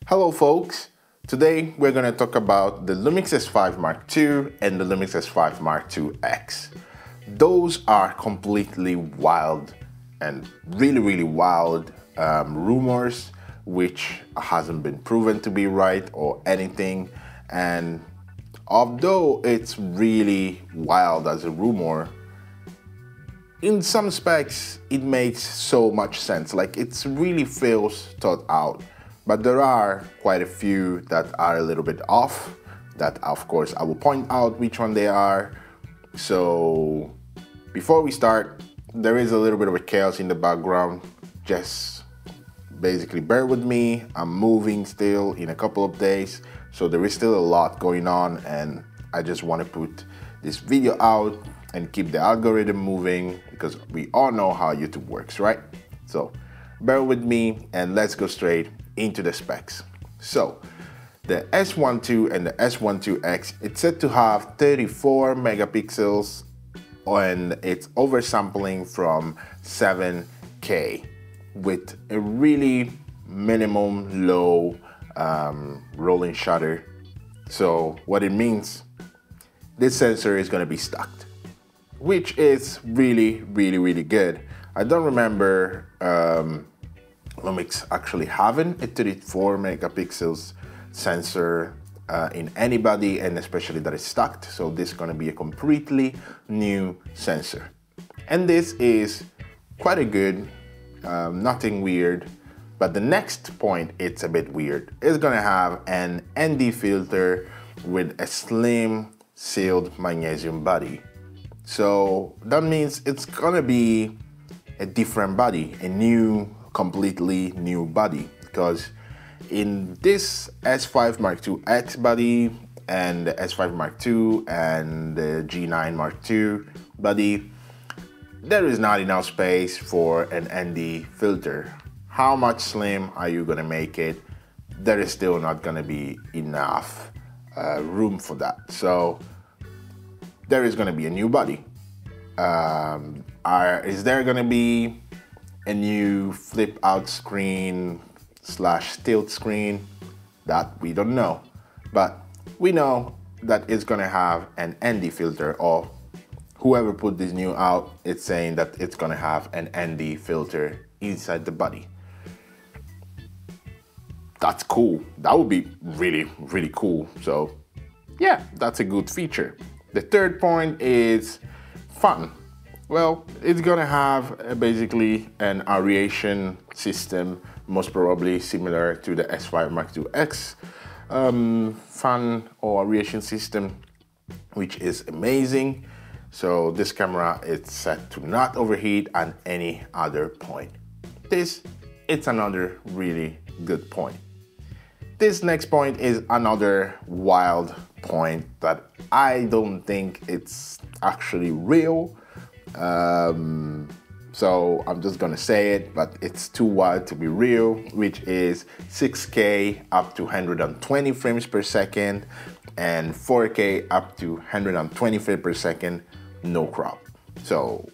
Hello folks, today we're going to talk about the Lumix S5 Mark II and the Lumix S5 Mark II-X. Those are completely wild and really wild rumors which hasn't been proven to be right or anything, and although it's really wild as a rumor, in some specs it makes so much sense, like it really feels thought out. But there are quite a few that are a little bit off, that of course I will point out which one they are. So before we start, there is a little bit of a chaos in the background. Just basically bear with me. I'm moving still in a couple of days, so there is still a lot going on, and I just want to put this video out and keep the algorithm moving, because we all know how YouTube works, right? So bear with me and let's go straight into the specs. So the s1II and the s1II-X, it's said to have 34 megapixels and it's oversampling from 7K with a really minimum low rolling shutter. So what it means, this sensor is going to be stacked, which is really good. I don't remember Lumix actually having a 34 megapixels sensor in anybody, and especially that is stacked. So this is going to be a completely new sensor, and this is quite a good, nothing weird. But the next point, it's a bit weird. It's going to have an ND filter with a slim sealed magnesium body. So that means it's gonna be a different body, a new, completely new body, because in this S5 Mark II-X body and the S5 Mark II and the G9 Mark II body, there is not enough space for an ND filter. How much slim are you gonna make it? There is still not gonna be enough room for that. So there is gonna be a new body. Is there gonna be a new flip out screen / tilt screen? That we don't know, but we know that it's gonna have an ND filter, or whoever put this new out, it's saying that it's gonna have an ND filter inside the body. That's cool. That would be really cool. So yeah, that's a good feature. The third point is fun. Well, it's gonna have basically an aeration system, most probably similar to the S5 Mark II-X fan or aeration system, which is amazing. So this camera is set to not overheat at any other point. It's another really good point. This next point is another wild point that I don't think it's actually real. So I'm just gonna say it, but it's too wild to be real, which is 6K up to 120 frames per second and 4K up to 120 frames per second, no crop. So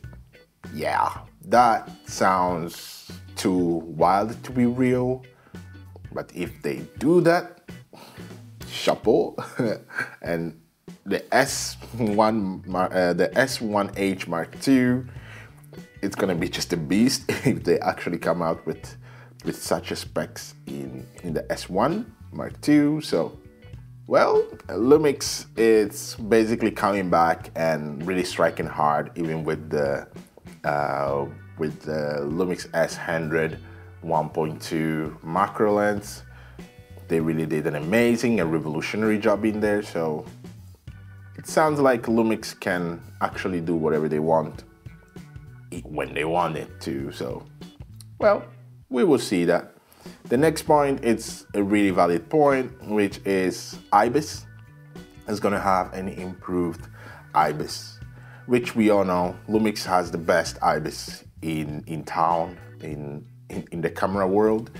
yeah, that sounds too wild to be real. But if they do that, chapeau. And the s1IIX Mark II, it's gonna be just a beast if they actually come out with such a specs in the S1 Mark II. So, well, Lumix is basically coming back and really striking hard, even with the Lumix S100 1.2 macro lens. They really did an amazing and revolutionary job in there. So it sounds like Lumix can actually do whatever they want when they want it to. So, well, we will see that. The next point, it's a really valid point, which is IBIS is gonna have an improved IBIS, which we all know Lumix has the best IBIS in town, in the camera world.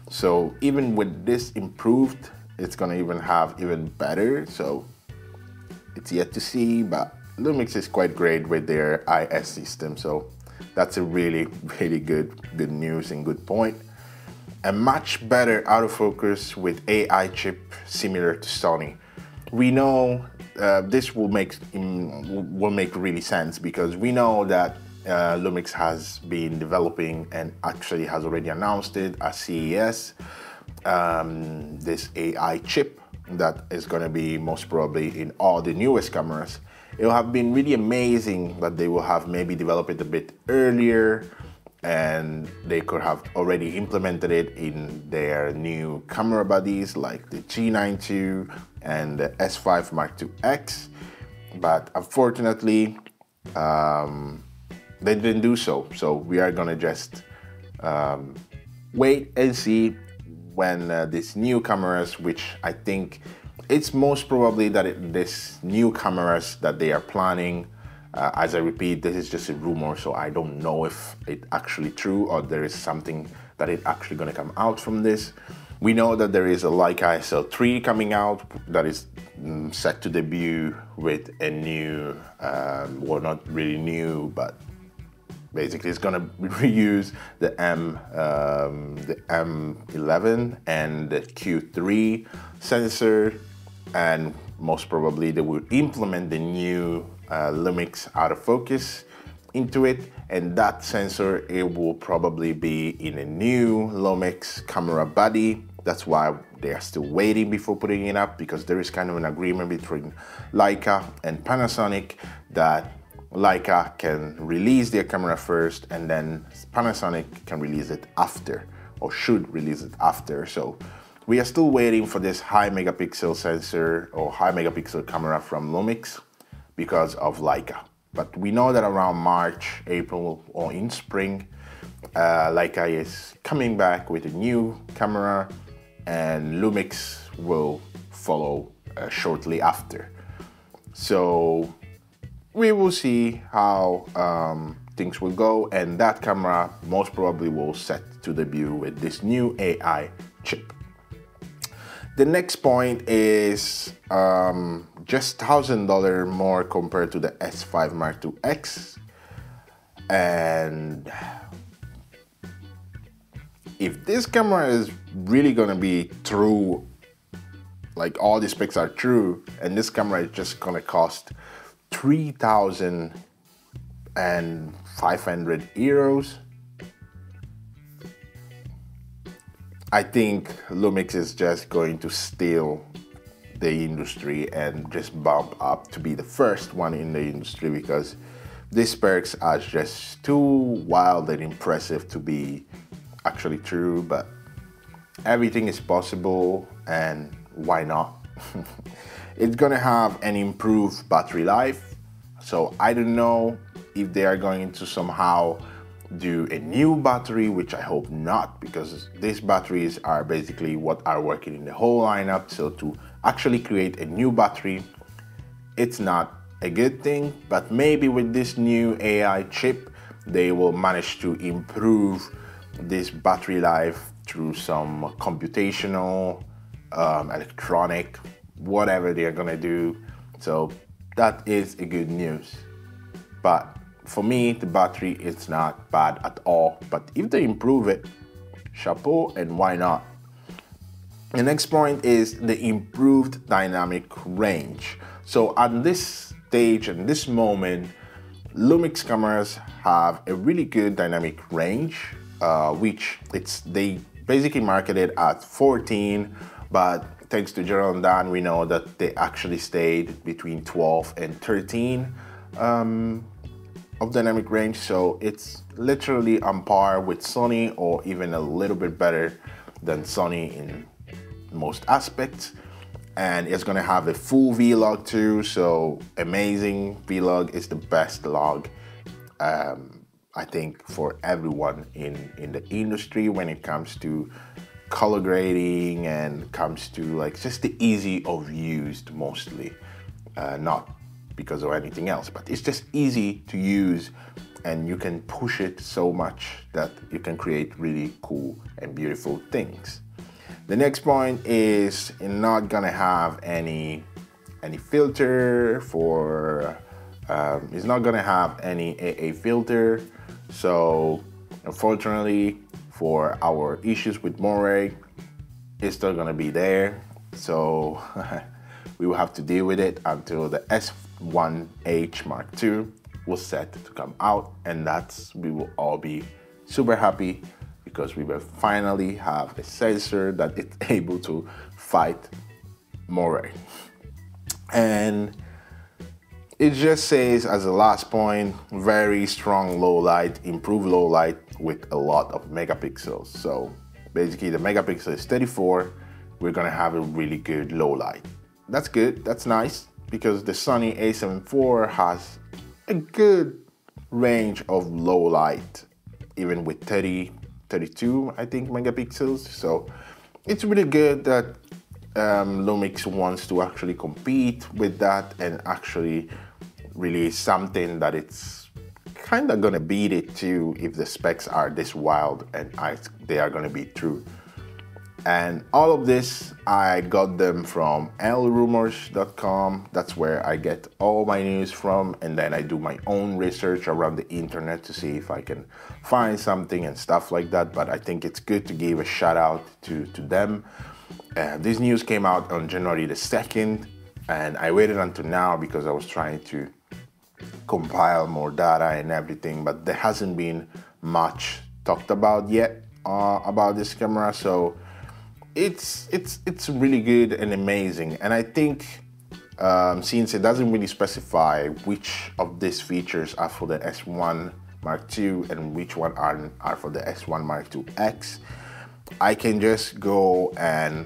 So even with this improved, it's gonna even have even better. So it's yet to see, but Lumix is quite great with their IS system. So that's a really good news and good point. a much better autofocus with AI chip similar to Sony. We know this will make really sense because we know that Lumix has been developing and actually has already announced it at CES, this AI chip that is going to be most probably in all the newest cameras. It will have been really amazing that they will have maybe developed it a bit earlier, and they could have already implemented it in their new camera bodies like the G9 II and the s1II-X, but unfortunately they didn't do so. So we are gonna just wait and see when these new cameras, which I think it's most probably that this new cameras that they are planning, as I repeat, this is just a rumor, so I don't know if it's actually true or there is something that is actually going to come out from this. We know that there is a Leica SL3 coming out that is set to debut with a new, well, not really new, but basically it's going to reuse the M11 and the Q3 sensor, and most probably they will implement the new Lumix autofocus into it, and that sensor, it will probably be in a new Lumix camera body. That's why they are still waiting before putting it up, because there is kind of an agreement between Leica and Panasonic that Leica can release their camera first and then Panasonic can release it after, or should release it after. So we are still waiting for this high megapixel sensor or high megapixel camera from Lumix because of Leica. But we know that around March, April, or in spring, Leica is coming back with a new camera, and Lumix will follow shortly after. So we will see how things will go, and that camera most probably will set to debut with this new AI chip. The next point is just $1,000 more compared to the s1II-X, and if this camera is really gonna be true, like all the specs are true, and this camera is just gonna cost 3,500 euros, I think Lumix is just going to steal the industry and just bump up to be the first one in the industry, because these specs are just too wild and impressive to be actually true. But everything is possible, and why not? It's gonna have an improved battery life, so I don't know if they are going to somehow do a new battery, which I hope not, because these batteries are basically what are working in the whole lineup. So to actually create a new battery, it's not a good thing. But maybe with this new AI chip, they will manage to improve this battery life through some computational, electronic, whatever they are gonna do. So that is a good news. But for me, the battery is not bad at all, but if they improve it, chapeau, and why not? The next point is the improved dynamic range. So at this stage and this moment, Lumix cameras have a really good dynamic range, which they basically marketed at 14, but thanks to Gerald and Dan, we know that they actually stayed between 12 and 13 of dynamic range. So it's literally on par with Sony, or even a little bit better than Sony in most aspects. And it's gonna have a full vlog too, so amazing. Vlog is the best log, I think, for everyone in the industry when it comes to color grading and comes to like just the easy of use mostly, not because of anything else, but it's just easy to use, and you can push it so much that you can create really cool and beautiful things. The next point is you're not gonna have any filter for, it's not gonna have any AA filter. So unfortunately for our issues with Moray is still gonna be there. So we will have to deal with it until the s1IIX Mark II was set to come out, and we will all be super happy because we will finally have a sensor that is able to fight Moray. And it just says as a last point, very strong low light, improved low light with a lot of megapixels. So basically the megapixel is 34, we're gonna have a really good low light. That's good, that's nice, because the Sony a7 IV has a good range of low light, even with 32, I think, megapixels. So it's really good that Lumix wants to actually compete with that and actually release something that it's kind of gonna beat it too if the specs are this wild and they are gonna be true. And all of this, I got them from lrumors.com. That's where I get all my news from, and then I do my own research around the internet to see if I can find something and stuff like that. But I think it's good to give a shout out to them. This news came out on January the 2nd, and I waited until now because I was trying to compile more data and everything, but there hasn't been much talked about yet about this camera. So it's really good and amazing. And I think since it doesn't really specify which of these features are for the S1 Mark II and which one are for the S1 Mark IIX, I can just go and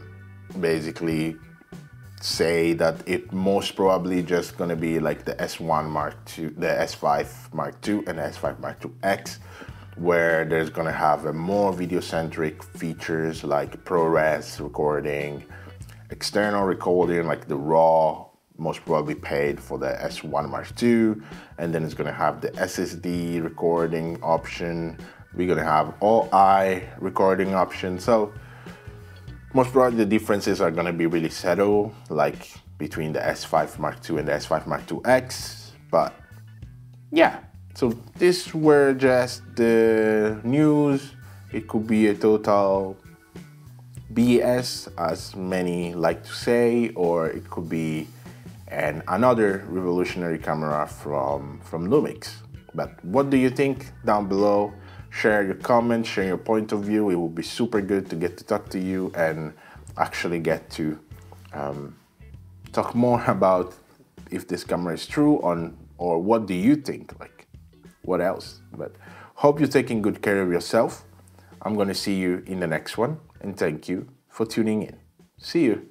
basically say that it most probably just gonna be like the S1 Mark II, the S5 Mark II and the S5 Mark IIX, where there's gonna have a more video-centric features like ProRes recording, external recording like the RAW, most probably paid for the S1 Mark II, and then it's gonna have the SSD recording option. We're gonna have OI recording option. So most probably the differences are gonna be really subtle, like between the S5 Mark II and the S5 Mark IIX. But yeah, so these were just the news. It could be a total BS, as many like to say, or it could be another revolutionary camera from Lumix. But what do you think down below? Share your comments, share your point of view. It would be super good to get to talk to you and actually get to talk more about if this camera is true or what do you think, like what else. But hope you're taking good care of yourself. I'm gonna see you in the next one, and thank you for tuning in. See you.